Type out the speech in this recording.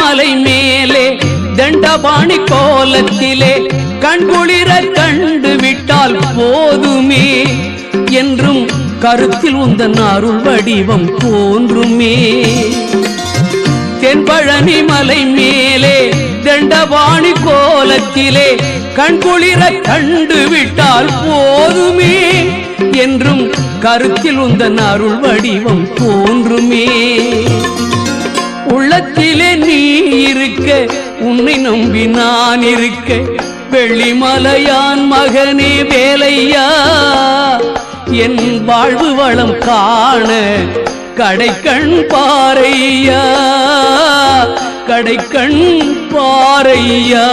மலை மேலே தண்டபாணி கோலத்திலே கண்குளிர கண்டு விட்டால் போதுமே என்றும் கருத்தில் உந்தன் அருள் வடிவம் தோன்றுமே. தென்பழனி மலை மேலே தண்டபாணி கோலத்திலே கண்குளிர கண்டு விட்டால் போதுமே என்றும் கருத்தில் உந்தன் அருள் வடிவம் தோன்றுமே. உள்ளத்திலே நீ இருக்க உன்னை நம்பி நான் இருக்க வெள்ளிமலையான் மகனே வேலையா என் வாழ்வு வளம் காண கடைக்கண் பாரையா கடைக்கண் பாரையா.